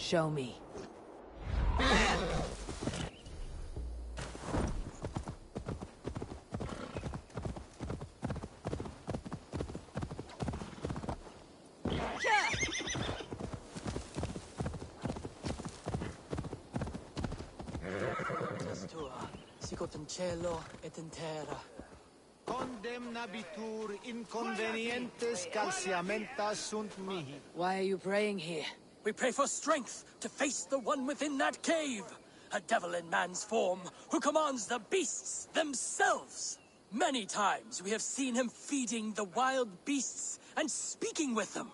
Show me. Sicut in cielo et in terra. Condemnabitur inconvenientes calciamentas sunt mihi. Why are you praying here? We pray for strength to face the one within that cave. A devil in man's form who commands the beasts themselves. Many times we have seen him feeding the wild beasts and speaking with them.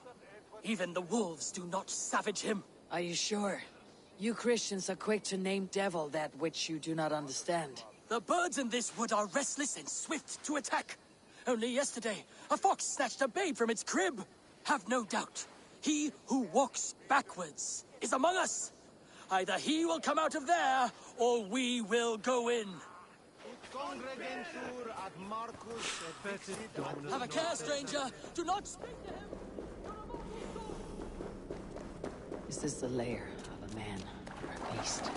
Even the wolves do not savage him. Are you sure? You Christians are quick to name devil that which you do not understand. The birds in this wood are restless and swift to attack. Only yesterday, a fox snatched a babe from its crib. Have no doubt, he who walks backwards is among us. Either he will come out of there, or we will go in. Have a care, stranger. Do not speak to him. Is this the lair of a man or a beast?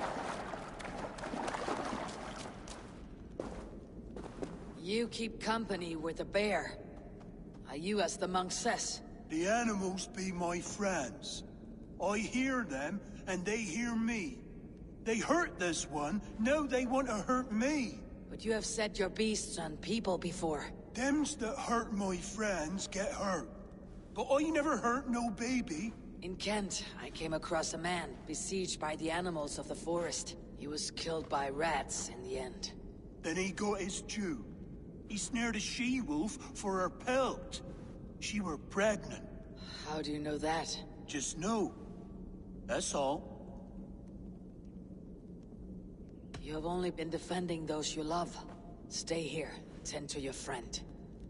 You keep company with the bear. Are you as the monk says? The animals be my friends. I hear them, and they hear me. They hurt this one, now they want to hurt me. But you have set your beasts on people before. Thems that hurt my friends get hurt. But I never hurt no baby. In Kent, I came across a man besieged by the animals of the forest. He was killed by rats in the end. Then he got his due. He snared a she-wolf for her pelt. She were pregnant. How do you know that? Just know. That's all. You have only been defending those you love. Stay here, tend to your friend.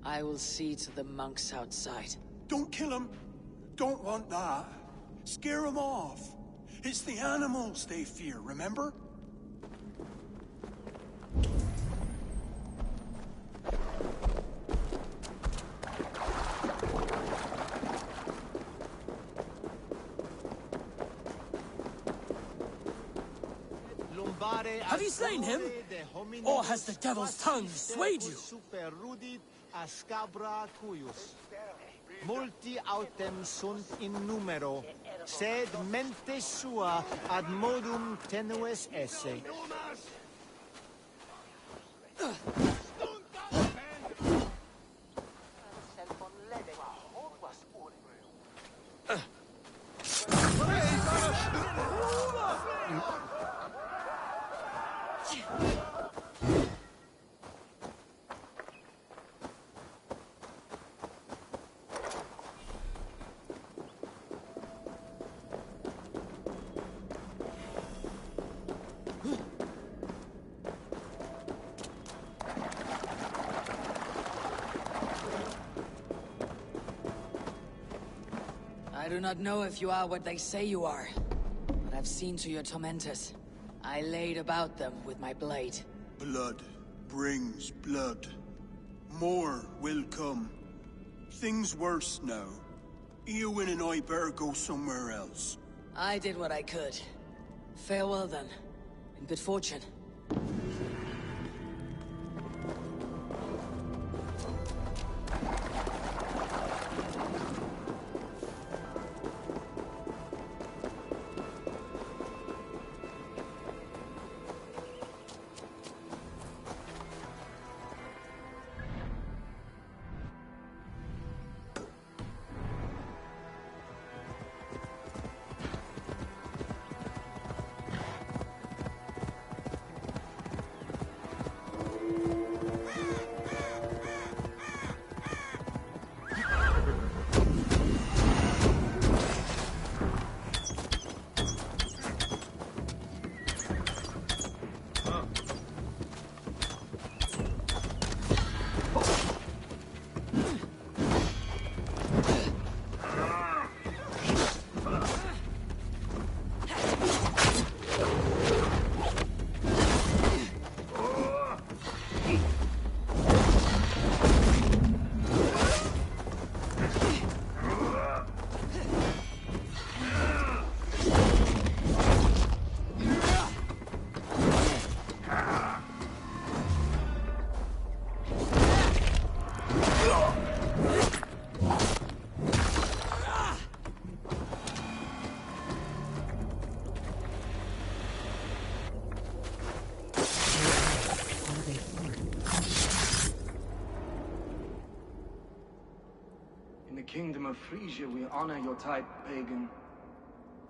I will see to the monks outside. Don't kill him. Don't want that. Scare him off. It's the animals they fear, remember? Have you slain him? Or has the devil's tongue swayed you? Multi autem sunt in numero, sed mente sua ad modum tenues esse. I do not know if you are what they say you are, but I've seen to your tormentors. I laid about them with my blade. Blood brings blood. More will come. Things worse now. Eowyn and I better go somewhere else. I did what I could. Farewell then, and good fortune. kingdom of Frisia, we honor your type, pagan.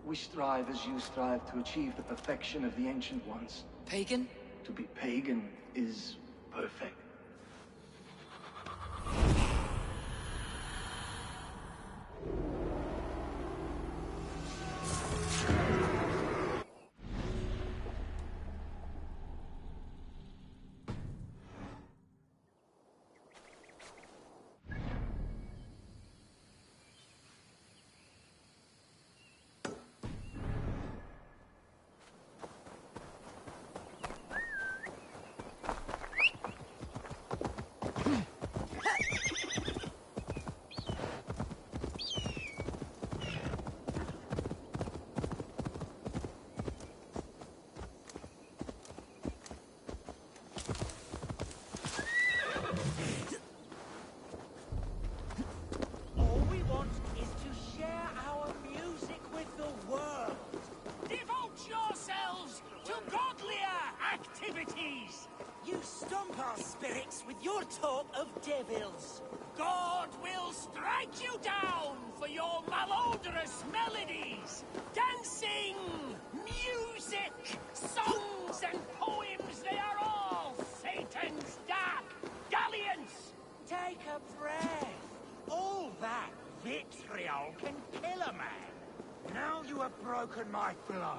We strive as you strive to achieve the perfection of the Ancient Ones. Pagan? To be pagan is perfect. Talk of devils. God will strike you down for your malodorous melodies, dancing, music, songs, and poems. They are all Satan's dark dalliance. Take a breath. All that vitriol can kill a man. Now you have broken my flow.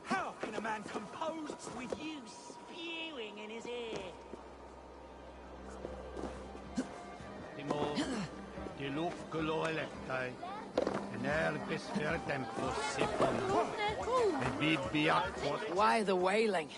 How can a man compose with you spewing in his ear? Die luft gelo electai, en bisfer tempus sipon, and bid biakos. Why the wailing?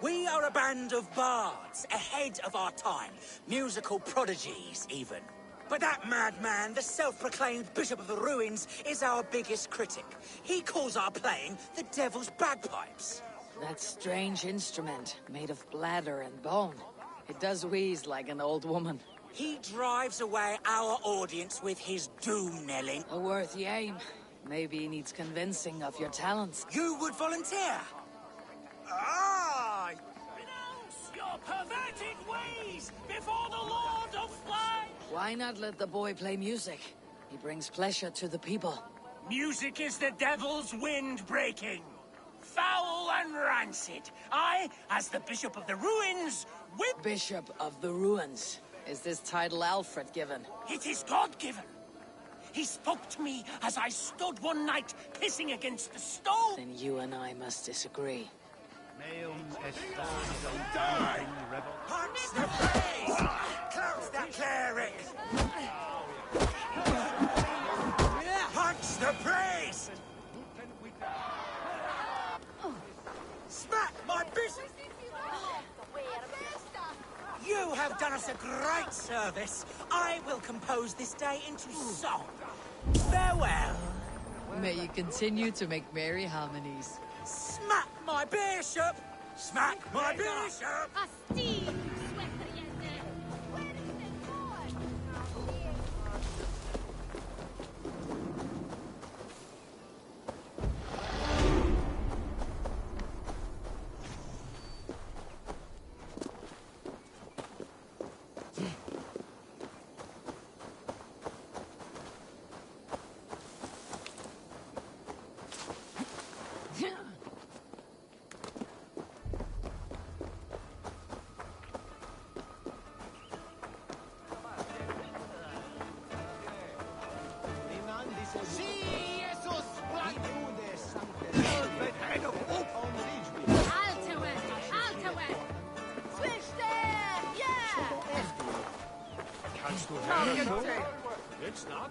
We are a band of bards, ahead of our time. Musical prodigies, even. But that madman, the self-proclaimed Bishop of the Ruins, is our biggest critic. He calls our playing the Devil's Bagpipes. That strange instrument, made of bladder and bone. It does wheeze like an old woman. He drives away our audience with his doom-knelling. A worthy aim. Maybe he needs convincing of your talents. You would volunteer? Ah! Renounce your perverted ways before the Lord of Flight! Why not let the boy play music? He brings pleasure to the people. Music is the devil's wind breaking. Foul and rancid. I, as the Bishop of the Ruins, whip... Bishop of the Ruins. Is this title Alfred given? It is God-given. He spoke to me as I stood one night pissing against the stone. Then you and I must disagree. Die! Punch the face! Close that cleric! Punch the priest! Smack my bishop! You have done us a great service. I will compose this day into song. Farewell. May you continue to make merry harmonies. Smack my bishop! Smack my bishop! It's not.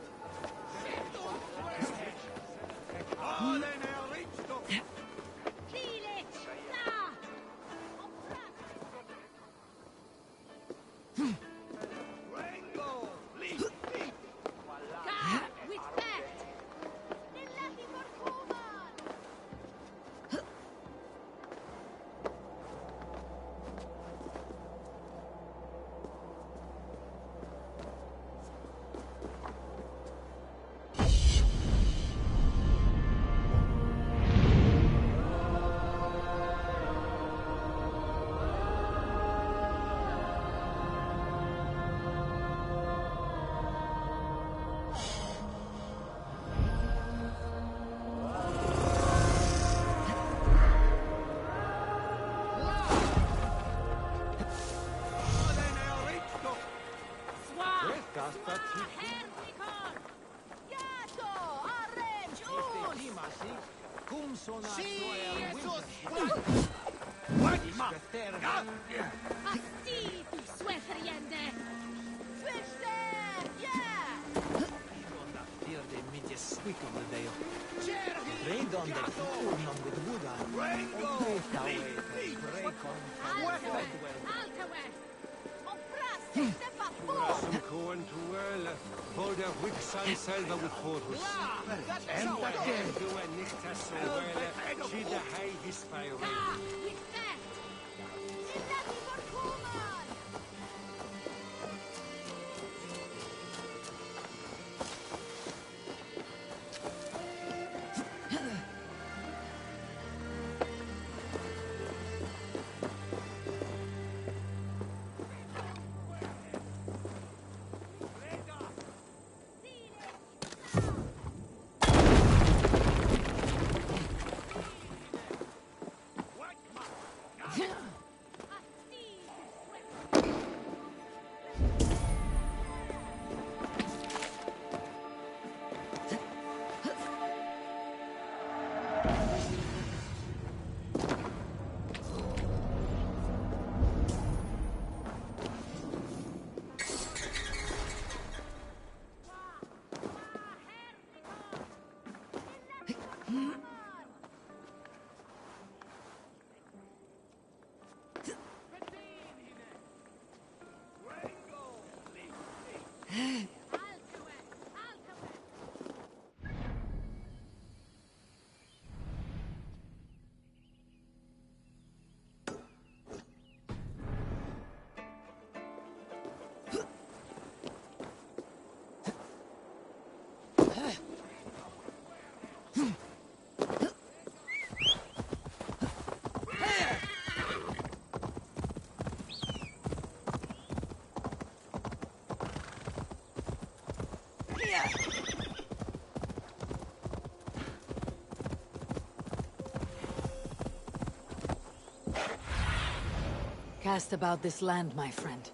Cast about this land, my friend.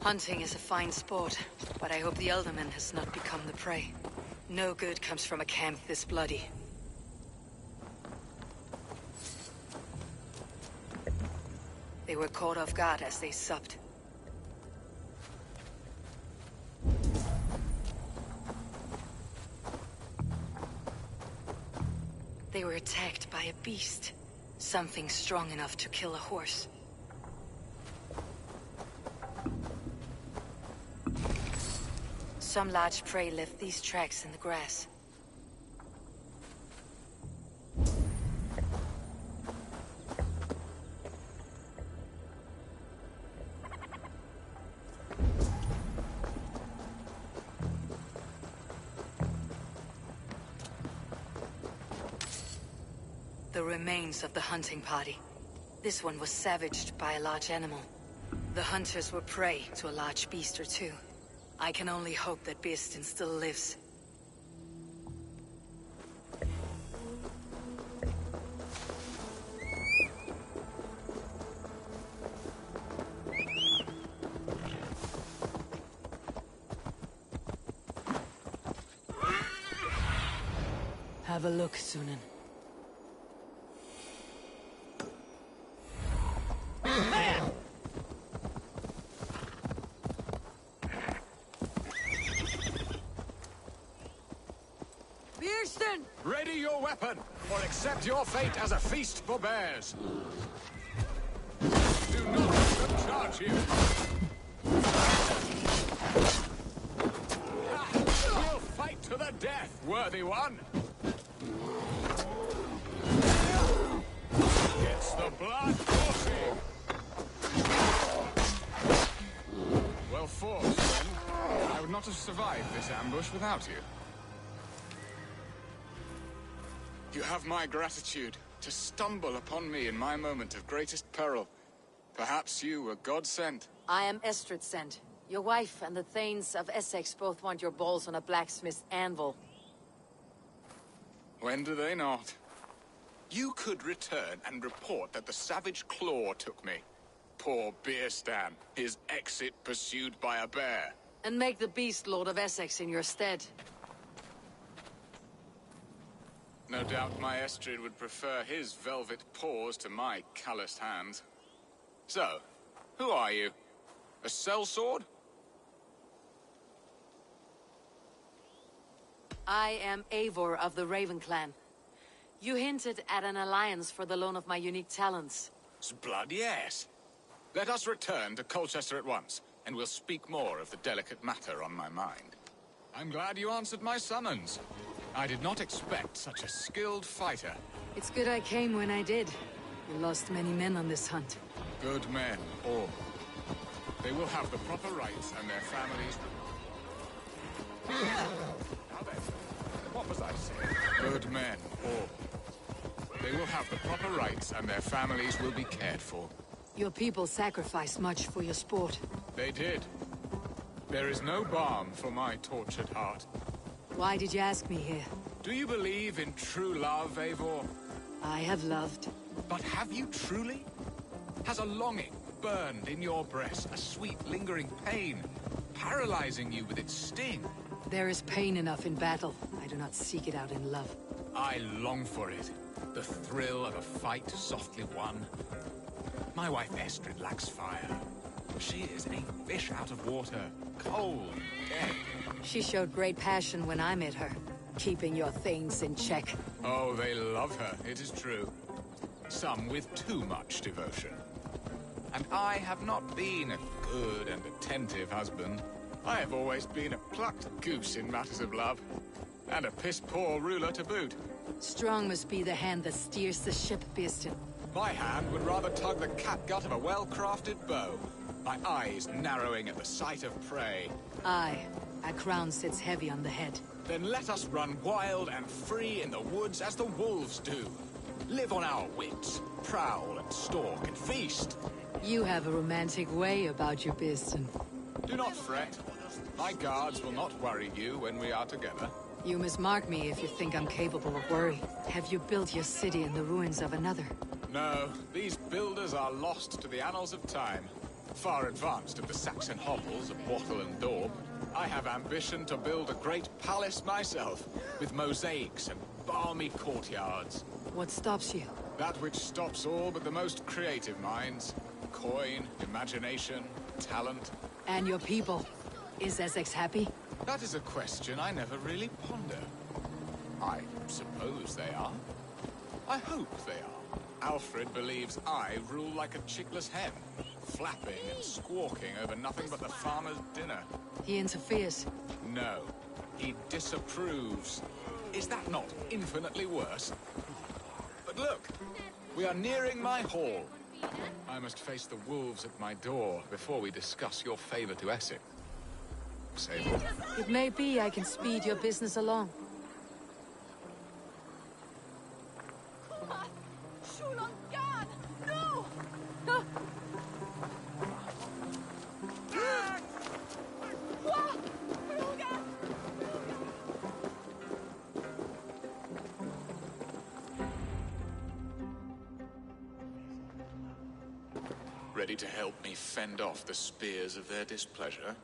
Hunting is a fine sport, but I hope the Elderman has not become the prey. No good comes from a camp this bloody. They were caught off guard as they supped. They were attacked by a beast. Something strong enough to kill a horse. Some large prey left these tracks in the grass. The remains of the hunting party. This one was savaged by a large animal. The hunters were prey to a large beast or two. I can only hope that Beastin still lives. Have a look, Sunan. Ready your weapon, or accept your fate as a feast for bears. Do not let them charge you. We'll fight to the death, worthy one. Gets the blood coursing. Well fought, friend. I would not have survived this ambush without you. You have my gratitude to stumble upon me in my moment of greatest peril. Perhaps you were God sent. I am Estrid sent. Your wife and the Thanes of Essex both want your balls on a blacksmith's anvil. When do they not? You could return and report that the savage claw took me. Poor Beerstan, his exit pursued by a bear. And make the beast Lord of Essex in your stead. No doubt my Estrid would prefer his velvet paws to my calloused hands. So, who are you? A sellsword? I am Eivor of the Raven Clan. You hinted at an alliance for the loan of my unique talents. Blood, yes. Let us return to Colchester at once, and we'll speak more of the delicate matter on my mind. I'm glad you answered my summons. I did not expect such a skilled fighter. It's good I came when I did. We lost many men on this hunt. Good men, all. They will have the proper rights and their families... Now then, what was I saying? Good men, all. They will have the proper rights and their families will be cared for. Your people sacrificed much for your sport. They did. There is no balm for my tortured heart. Why did you ask me here? Do you believe in true love, Eivor? I have loved. But have you truly? Has a longing burned in your breast, a sweet, lingering pain, paralyzing you with its sting? There is pain enough in battle. I do not seek it out in love. I long for it. The thrill of a fight softly won. My wife Estrid lacks fire. She is a fish out of water, cold, dead. She showed great passion when I met her, keeping your things in check. Oh, they love her, it is true. Some with too much devotion. And I have not been a good and attentive husband. I have always been a plucked goose in matters of love. And a piss-poor ruler to boot. Strong must be the hand that steers the ship, Beerstan. My hand would rather tug the catgut of a well-crafted bow. My eyes narrowing at the sight of prey. Aye, a crown sits heavy on the head. Then let us run wild and free in the woods as the wolves do. Live on our wits, prowl and stalk and feast. You have a romantic way about you, Beerstan. Do not fret. My guards will not worry you when we are together. You must mark me if you think I'm capable of worry. Have you built your city in the ruins of another? No, these builders are lost to the annals of time. Far advanced of the Saxon hovels of Wattle and Daub. I have ambition to build a great palace myself, with mosaics and balmy courtyards. What stops you? That which stops all but the most creative minds. Coin, imagination, talent. And your people? Is Essex happy? That is a question I never really ponder. I suppose they are. I hope they are. Alfred believes I rule like a chickless hen, flapping and squawking over nothing but the farmer's dinner. He interferes. No, he disapproves. Is that not infinitely worse? But look, we are nearing my hall. I must face the wolves at my door before we discuss your favor to Essex. Sable. It may be I can speed your business along. Ready to help me fend off the spears of their displeasure?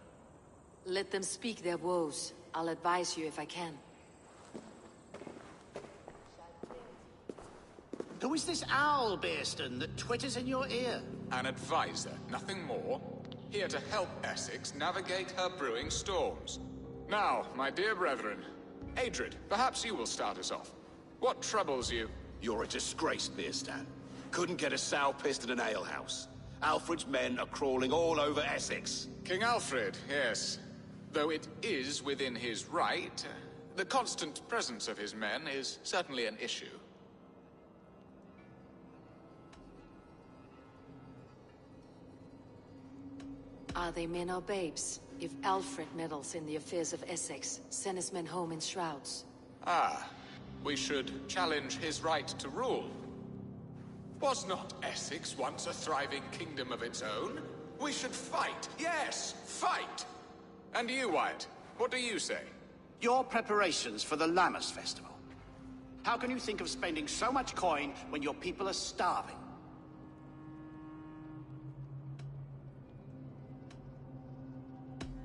Let them speak their woes. I'll advise you if I can. Who is this owl, Beerstan, that twitters in your ear? An advisor, nothing more. Here to help Essex navigate her brewing storms. Now, my dear brethren, Adrid, perhaps you will start us off. What troubles you? You're a disgrace, Beerstan. Couldn't get a sow pissed in an alehouse. Alfred's men are crawling all over Essex. King Alfred, yes. Though it is within his right, the constant presence of his men is certainly an issue. Are they men or babes? If Alfred meddles in the affairs of Essex, send his men home in shrouds. Ah, we should challenge his right to rule. Was not Essex once a thriving kingdom of its own? We should fight, yes, fight! And you, Wyatt, what do you say? Your preparations for the Lammas Festival. How can you think of spending so much coin when your people are starving?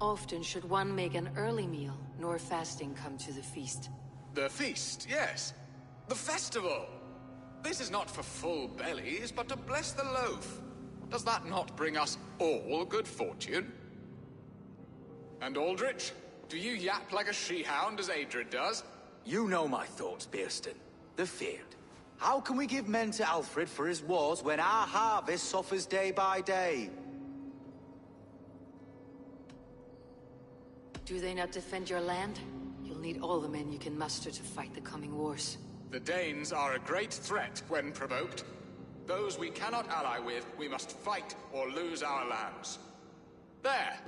Often should one make an early meal, nor fasting come to the feast. The feast, yes. The festival! This is not for full bellies, but to bless the loaf. Does that not bring us all good fortune? And Aldrich, do you yap like a she-hound as Adred does? You know my thoughts, Bearston. The field. How can we give men to Alfred for his wars when our harvest suffers day by day? Do they not defend your land? You'll need all the men you can muster to fight the coming wars. The Danes are a great threat when provoked. Those we cannot ally with, we must fight or lose our lands. There!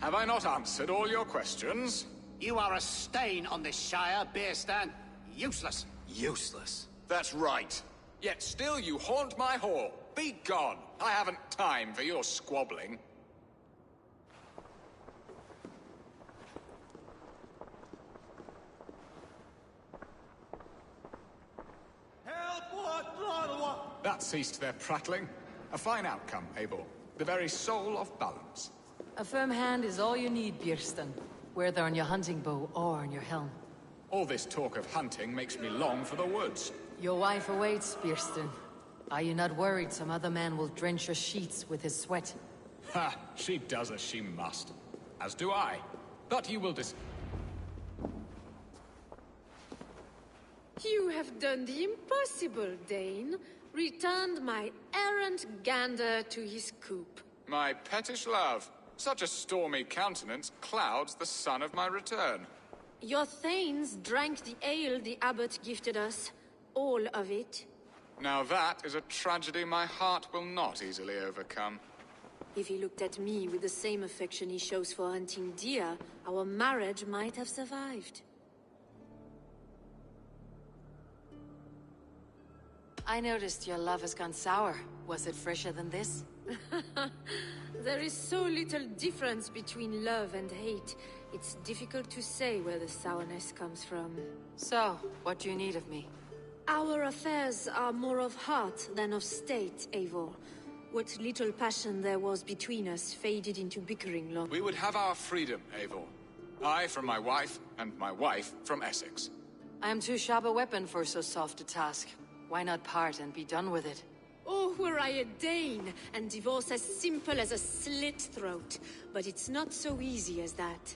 Have I not answered all your questions? You are a stain on this Shire, Bearstan. Useless. Useless. That's right. Yet still you haunt my hall. Be gone. I haven't time for your squabbling. That ceased their prattling. A fine outcome, Eivor. The very soul of balance. A firm hand is all you need, Björnston. Whether on your hunting bow or on your helm. All this talk of hunting makes me long for the woods. Your wife awaits, Björnston. Are you not worried some other man will drench your sheets with his sweat? Ha! She does as she must. As do I. But you will You have done the impossible, Dane. Returned my errant gander to his coop. My pettish love. Such a stormy countenance clouds the sun of my return. Your thanes drank the ale the abbot gifted us. All of it. Now that is a tragedy my heart will not easily overcome. If he looked at me with the same affection he shows for hunting deer, our marriage might have survived. I noticed your love has gone sour. Was it fresher than this? There is so little difference between love and hate. It's difficult to say where the sourness comes from. So, what do you need of me? Our affairs are more of heart than of state, Eivor. What little passion there was between us faded into bickering long. We would have our freedom, Eivor. I from my wife, and my wife from Essex. I am too sharp a weapon for so soft a task. Why not part and be done with it? Oh, were I a Dane, and divorce as simple as a slit throat. But it's not so easy as that.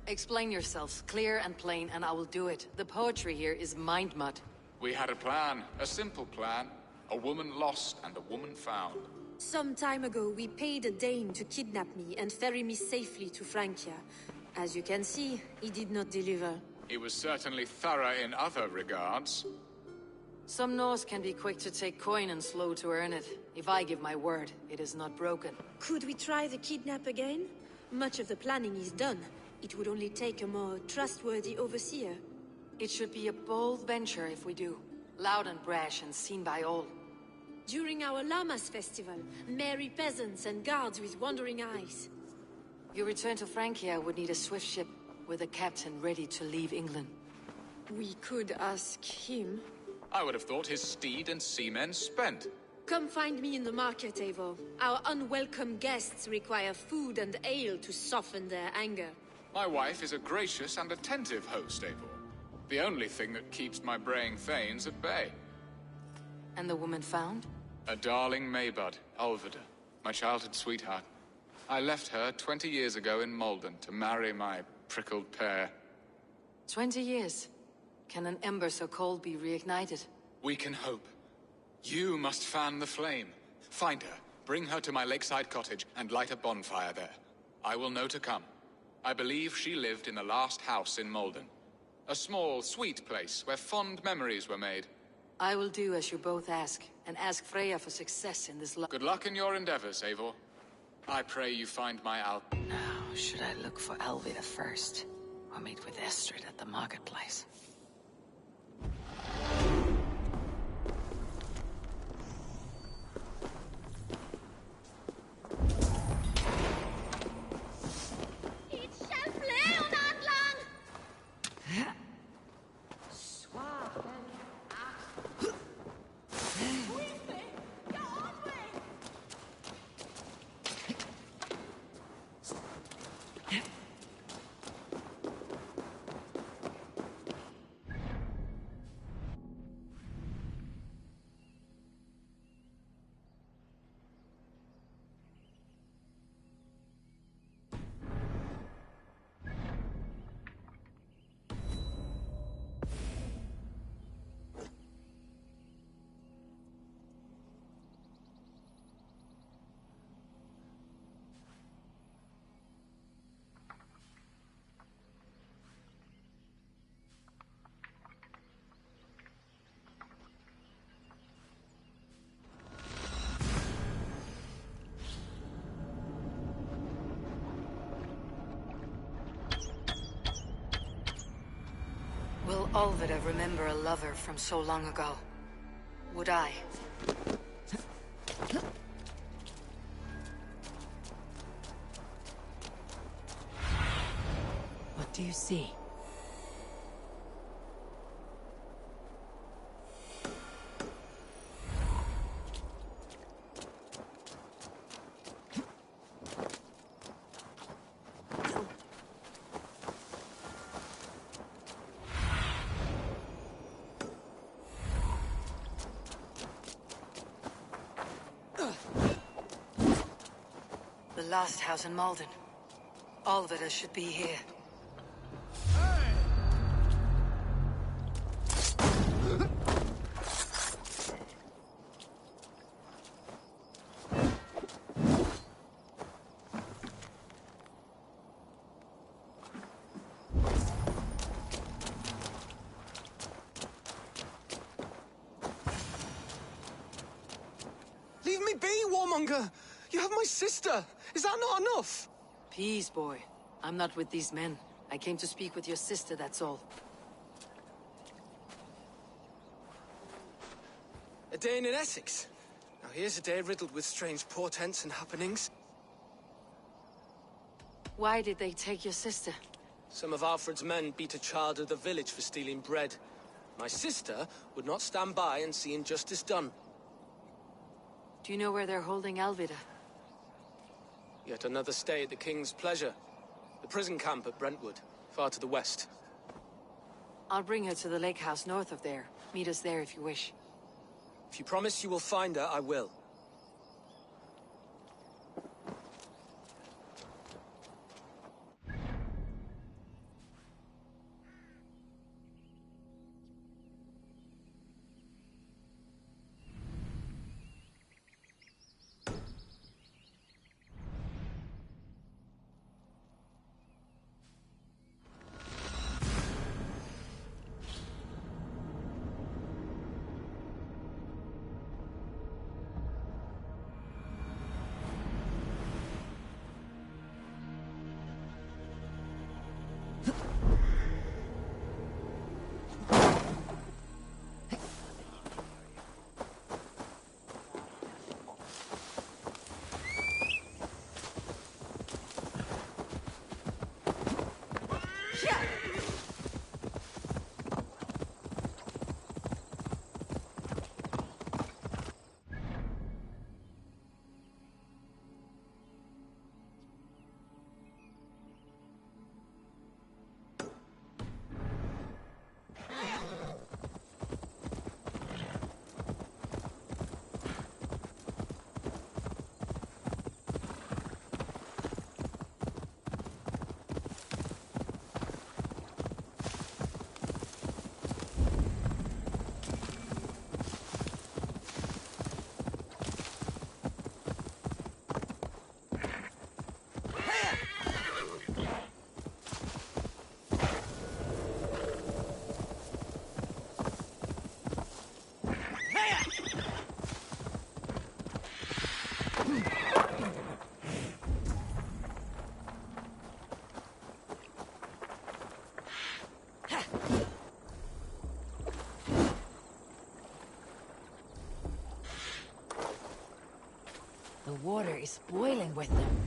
Explain yourselves, clear and plain, and I will do it. The poetry here is mind mud. We had a plan, a simple plan. A woman lost and a woman found. Some time ago, we paid a Dane to kidnap me and ferry me safely to Francia. As you can see, he did not deliver. He was certainly thorough in other regards. Some Norse can be quick to take coin and slow to earn it. If I give my word, it is not broken. Could we try the kidnap again? Much of the planning is done. It would only take a more trustworthy overseer. It should be a bold venture if we do. Loud and brash and seen by all. During our Llamas festival, merry peasants and guards with wandering eyes. Your return to Francia would need a swift ship with a captain ready to leave England. We could ask him. I would have thought his steed and seamen spent. Come find me in the market, Eivor. Our unwelcome guests require food and ale to soften their anger. My wife is a gracious and attentive host, Eivor. The only thing that keeps my braying thanes at bay. And the woman found? A darling Maybud, Ulvida, my childhood sweetheart. I left her 20 years ago in Malden to marry my prickled pear. 20 years? Can an ember so cold be reignited? We can hope. You must fan the flame. Find her, bring her to my lakeside cottage, and light a bonfire there. I will know to come. I believe she lived in the last house in Malden. A small, sweet place where fond memories were made. I will do as you both ask, and ask Freya for success in this Good luck in your endeavors, Eivor. I pray you find my Now, should I look for Alvida first? Or meet with Estrid at the marketplace? All that I remember a lover from so long ago. Would I? What do you see? The last house in Malden. Alvida should be here. Leave me be, warmonger! You have my sister! Is that not enough? Peace, boy. I'm not with these men. I came to speak with your sister, that's all. A day in Essex. Now here's a day riddled with strange portents and happenings. Why did they take your sister? Some of Alfred's men beat a child of the village for stealing bread. My sister would not stand by and see injustice done. Do you know where they're holding Alvida? Yet another stay at the King's pleasure. The prison camp at Brentwood, far to the west. I'll bring her to the lake house north of there. Meet us there if you wish. If you promise you will find her, I will. The water is boiling with them.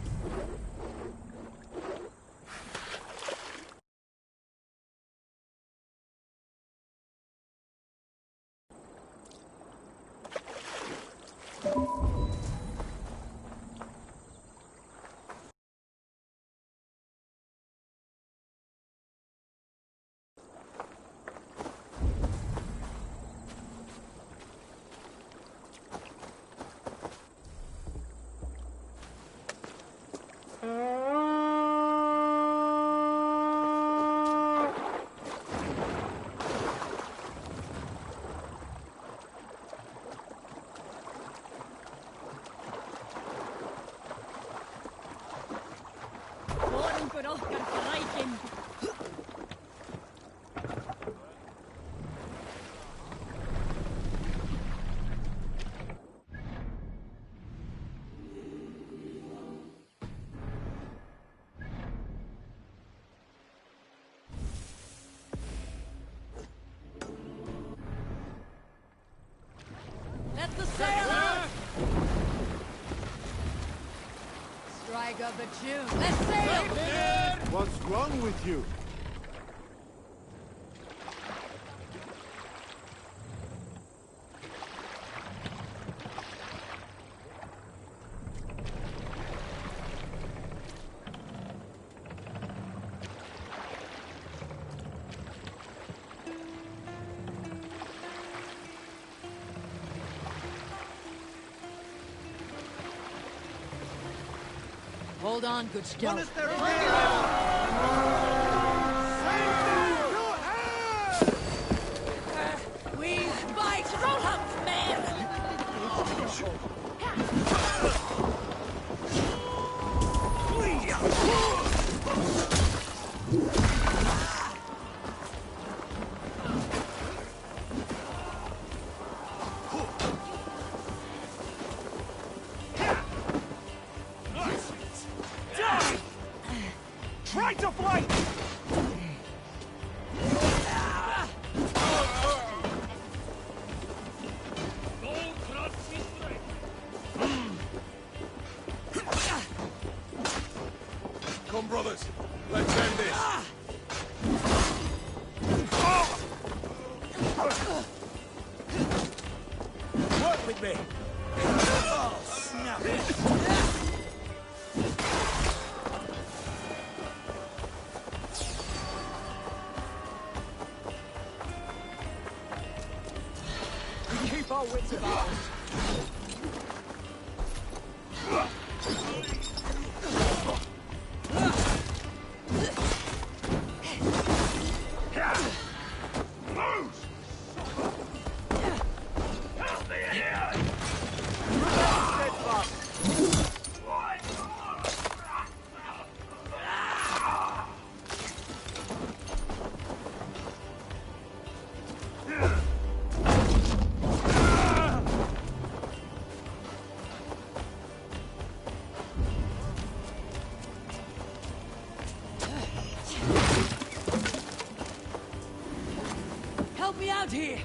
of the tune. Let's sail! What's wrong with you? Hold on, good scout. We fight! Roll up, man! Try to fight! Come, brothers. Let's end this. Work with me! Oh, snap! We keep our wits about us. Help me out here!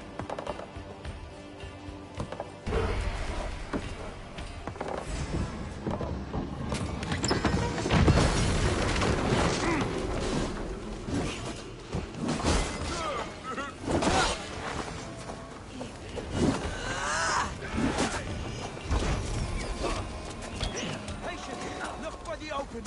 Look for the opening!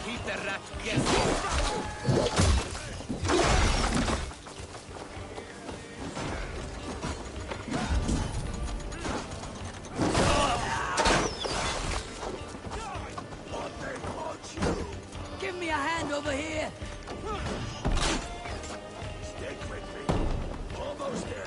Keep the rat guessing. Give me a hand over here! Stick with me. Almost there.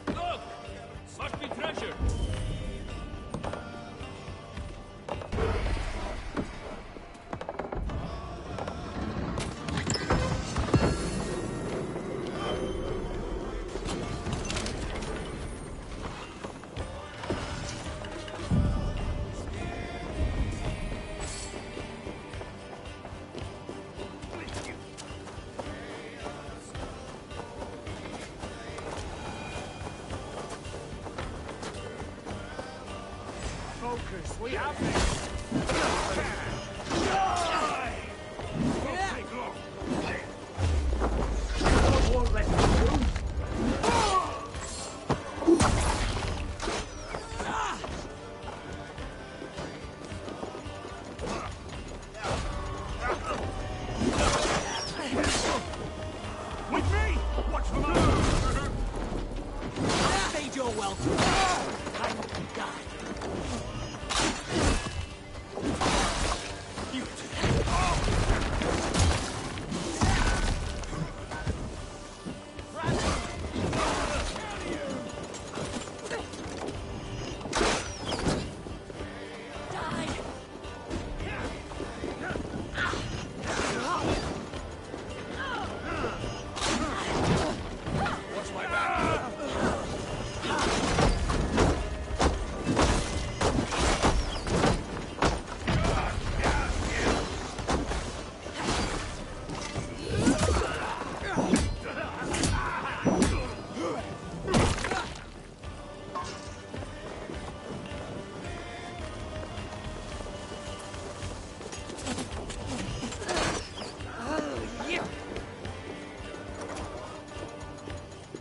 Look! Must be treasure! Focus, we have this! Die! Won't take long. God won't let you through. With me! Watch the move! Paid your welcome. Time to die.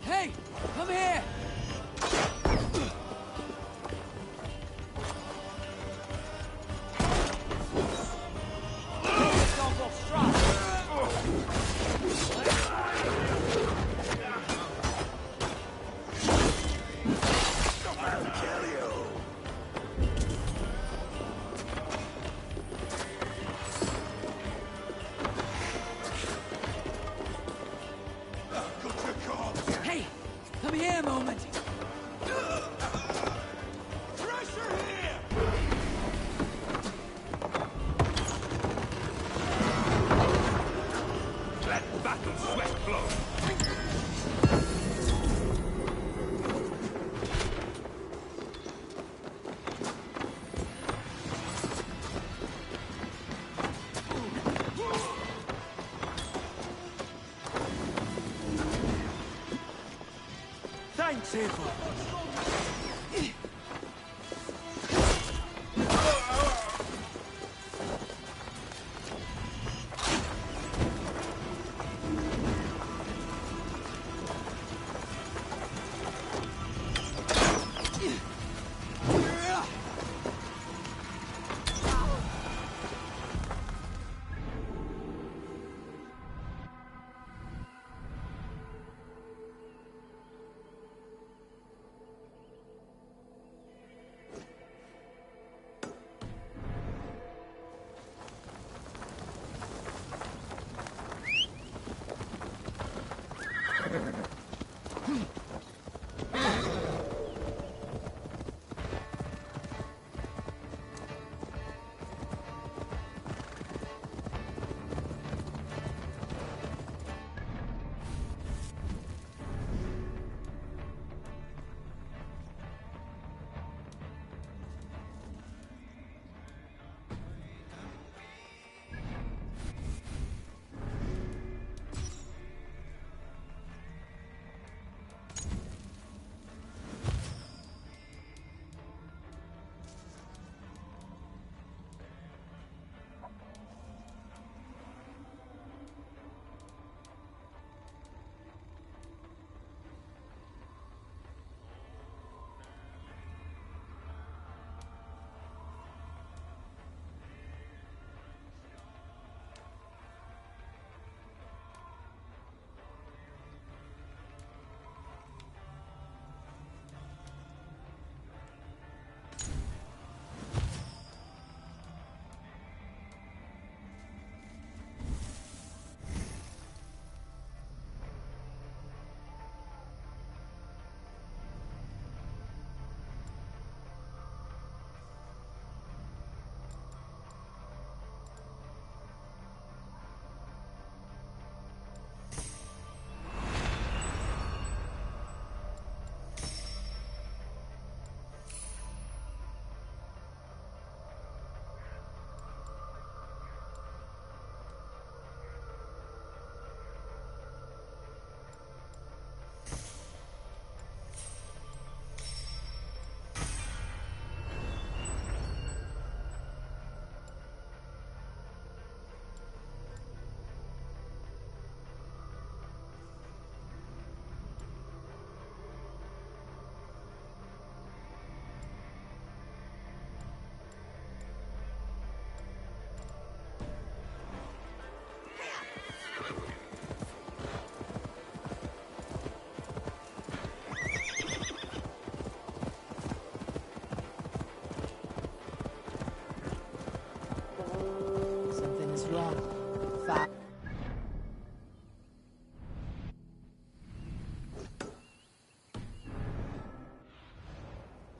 Hey! Come here! Hey! Come here a moment! Pressure here! Let battle sweat flow! Thanks, Eivor.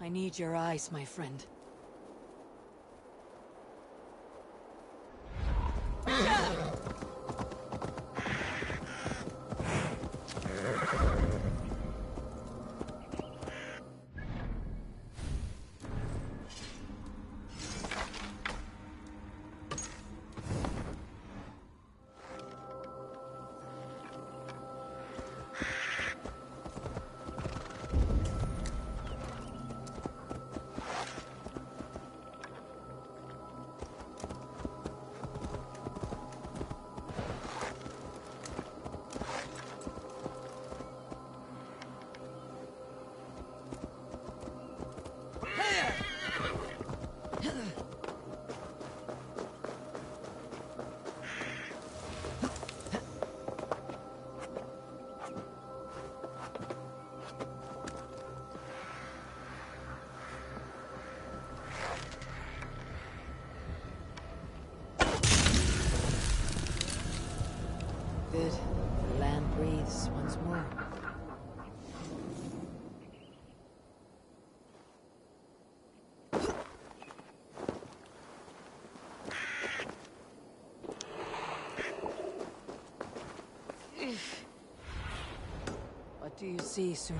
I need your eyes, my friend. do you see, Suna?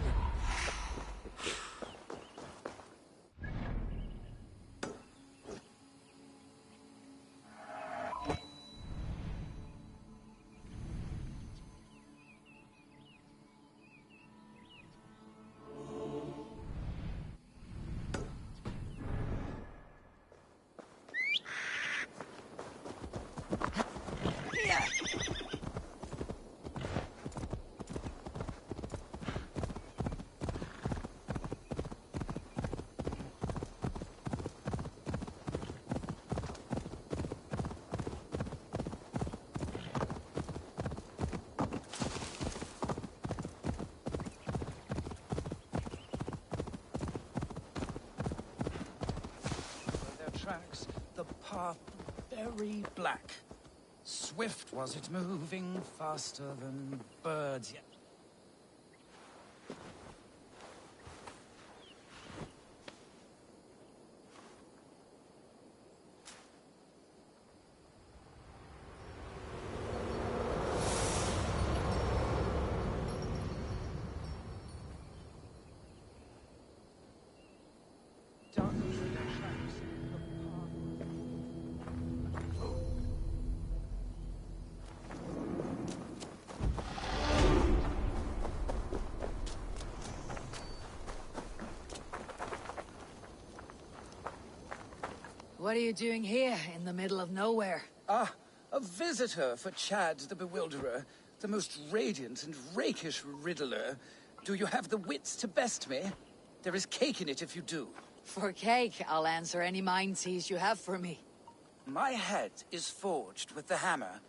Tracks, the path very black. Swift was it, moving faster than birds yet. What are you doing here, in the middle of nowhere? Ah, a visitor for Chad the Bewilderer, the most radiant and rakish riddler. Do you have the wits to best me? There is cake in it if you do. For cake, I'll answer any mind tease you have for me. My head is forged with the hammer,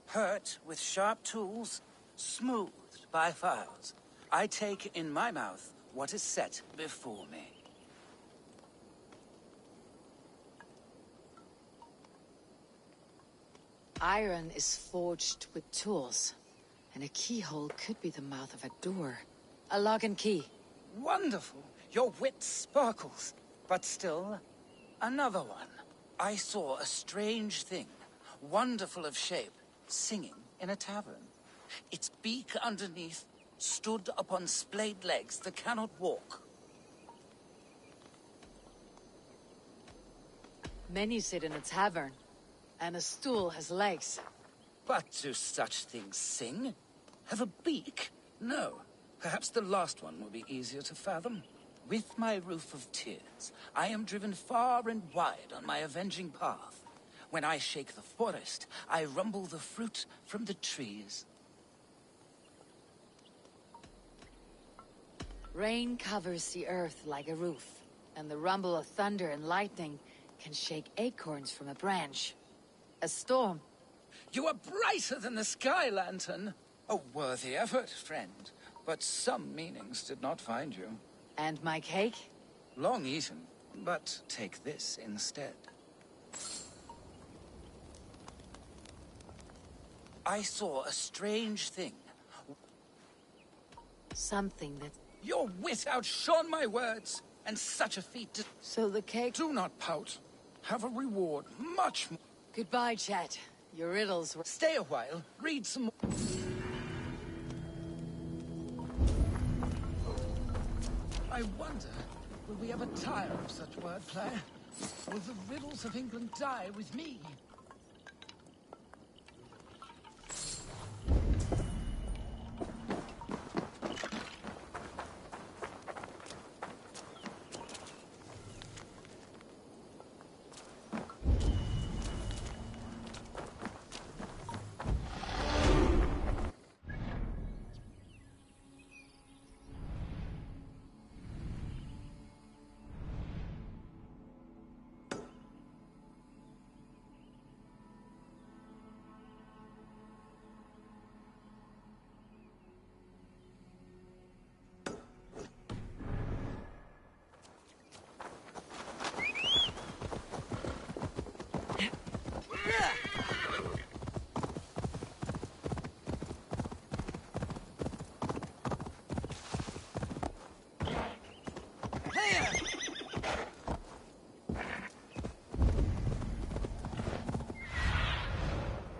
hurt with sharp tools, smoothed by files. I take in my mouth what is set before me. Iron is forged with tools, and a keyhole could be the mouth of a door. A lock and key. Wonderful! Your wit sparkles. But still, another one. I saw a strange thing, wonderful of shape, singing in a tavern. Its beak underneath stood upon splayed legs that cannot walk. Many sit in a tavern, and a stool has legs. But do such things sing? Have a beak? No. Perhaps the last one will be easier to fathom. With my roof of tears, I am driven far and wide on my avenging path. When I shake the forest, I rumble the fruit from the trees. Rain covers the earth like a roof, and the rumble of thunder and lightning can shake acorns from a branch. A storm. You are brighter than the sky lantern. A worthy effort, friend. But some meanings did not find you. And my cake? Long eaten, but take this instead. I saw a strange thing. Something that... Your wit outshone my words, and such a feat to... So the cake... Do not pout. Have a reward, much more. Goodbye, Chat. Your riddles were... Stay a while, read some more. I wonder, will we ever tire of such wordplay? Will the riddles of England die with me?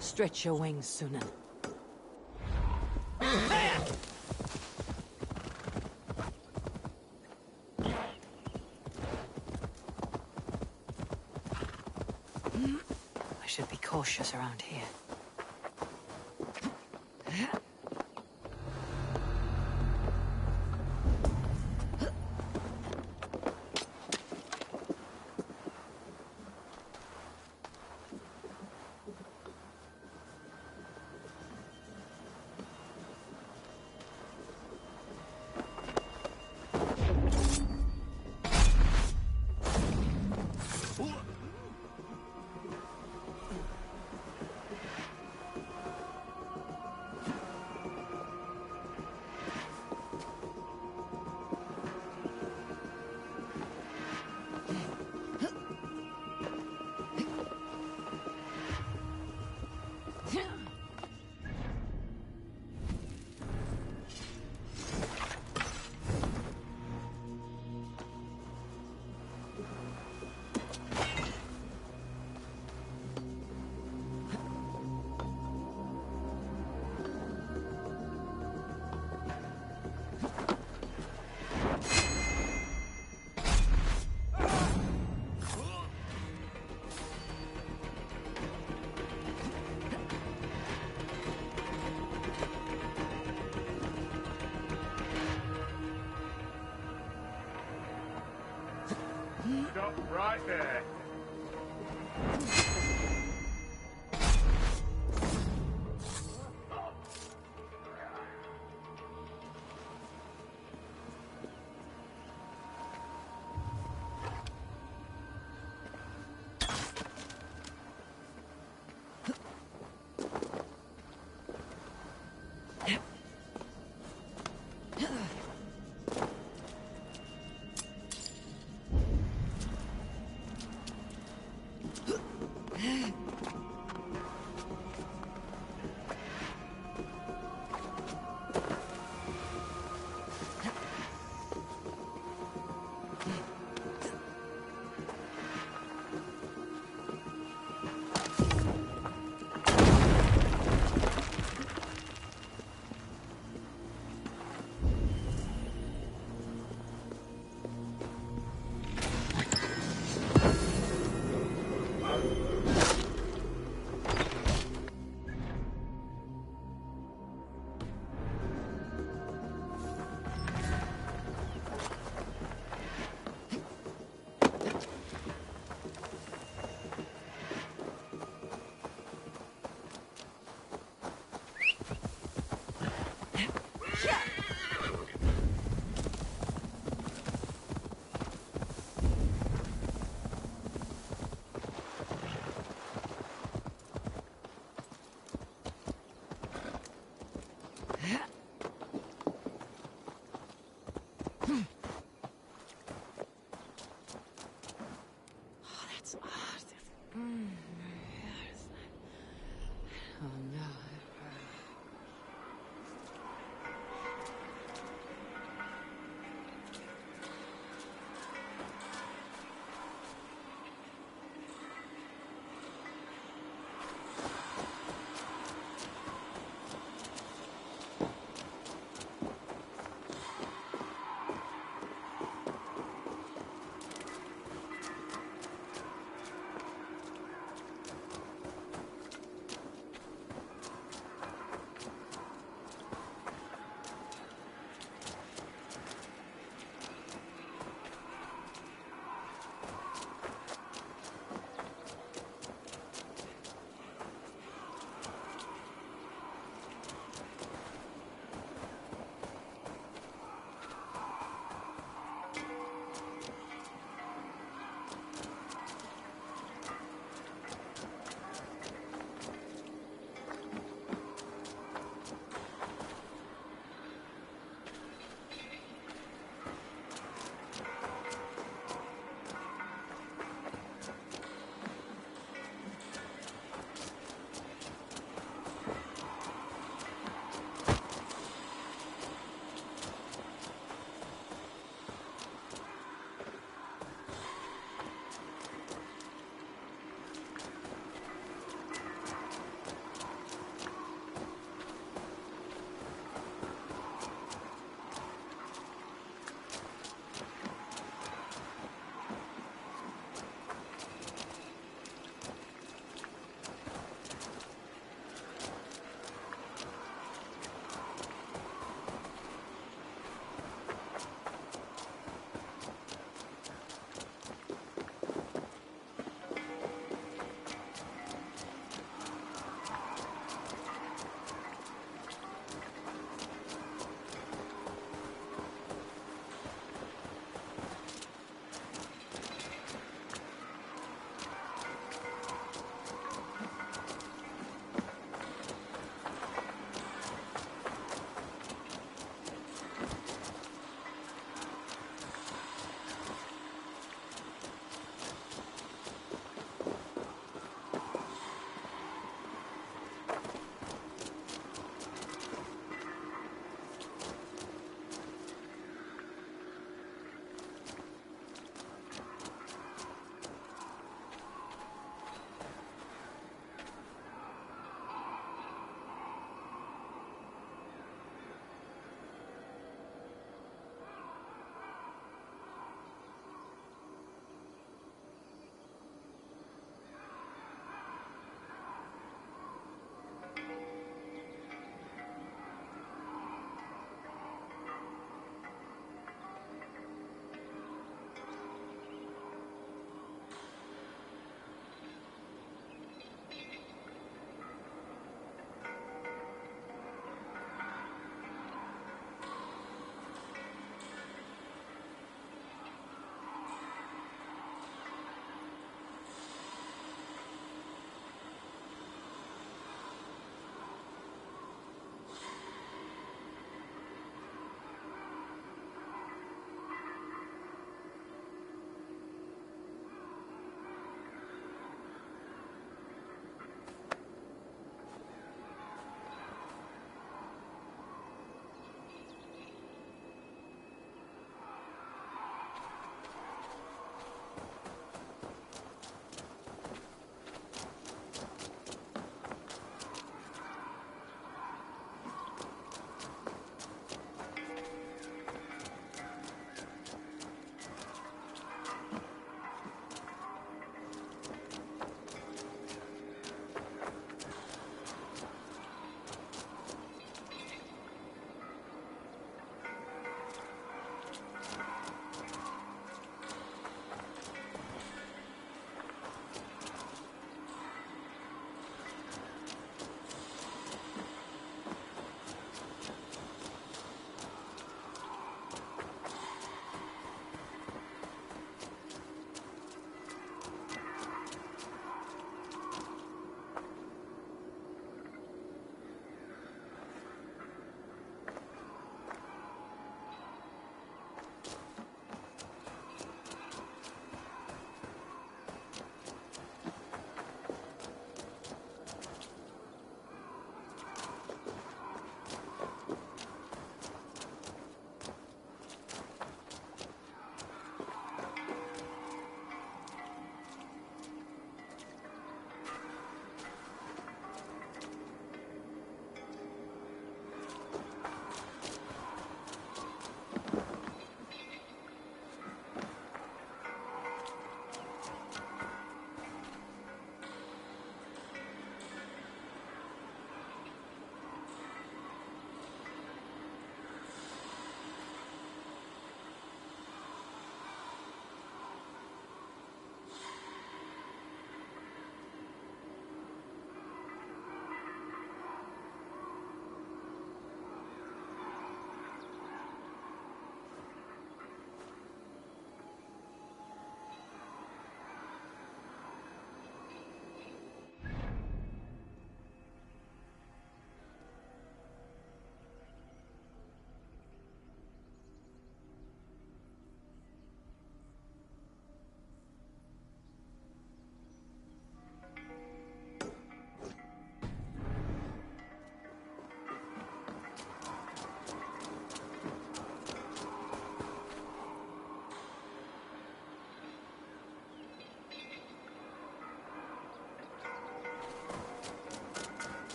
Stretch your wings, Sunan. cautious around here. Stop right there.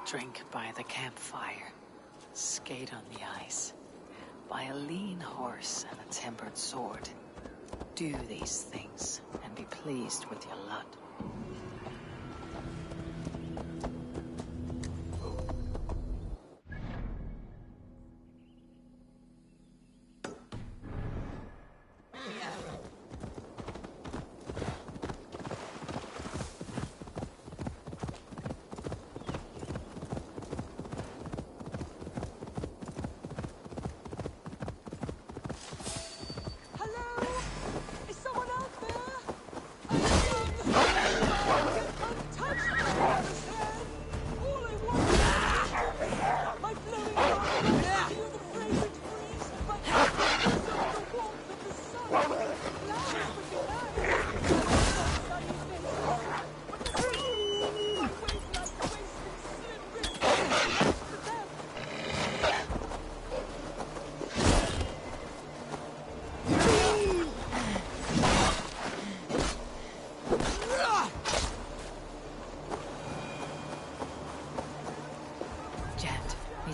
Drink by the campfire, skate on the ice, buy a lean horse and a tempered sword. Do these things and be pleased with your lot.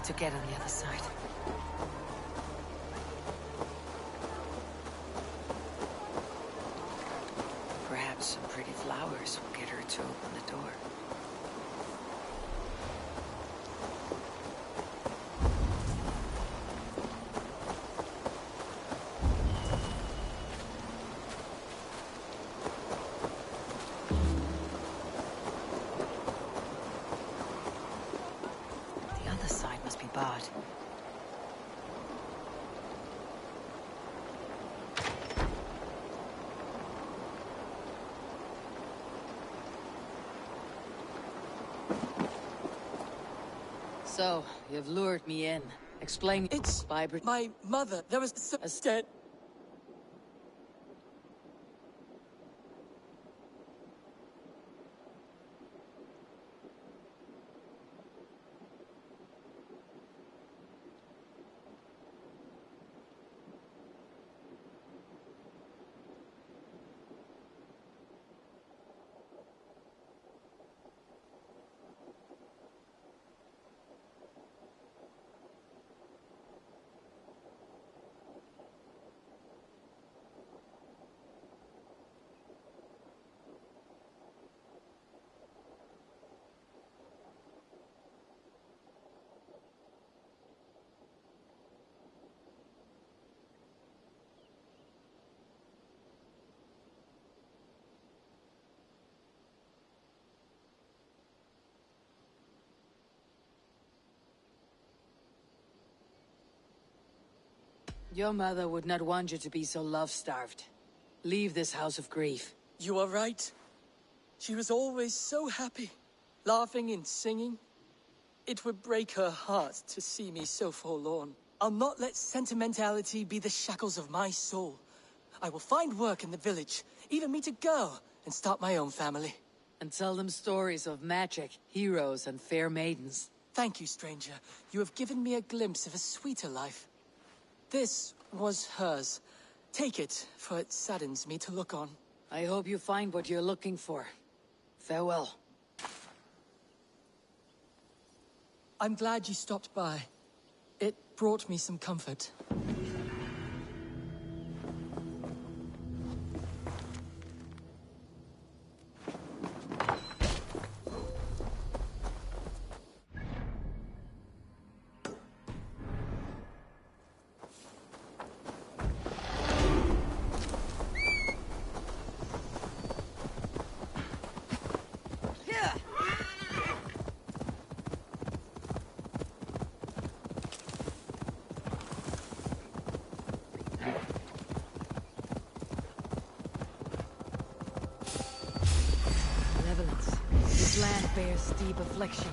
To get on the other side. Perhaps some pretty flowers will get her to open the door. Barred. So, you've lured me in. Explain. It's vibrant. My mother. There was a dead. Your mother would not want you to be so love-starved. Leave this house of grief. You are right. She was always so happy, laughing and singing. It would break her heart to see me so forlorn. I'll not let sentimentality be the shackles of my soul. I will find work in the village, even meet a girl, and start my own family. And tell them stories of magic, heroes, and fair maidens. Thank you, stranger. You have given me a glimpse of a sweeter life. This was hers. Take it, for it saddens me to look on. I hope you find what you're looking for. Farewell. I'm glad you stopped by. It brought me some comfort. This land bears steep affliction.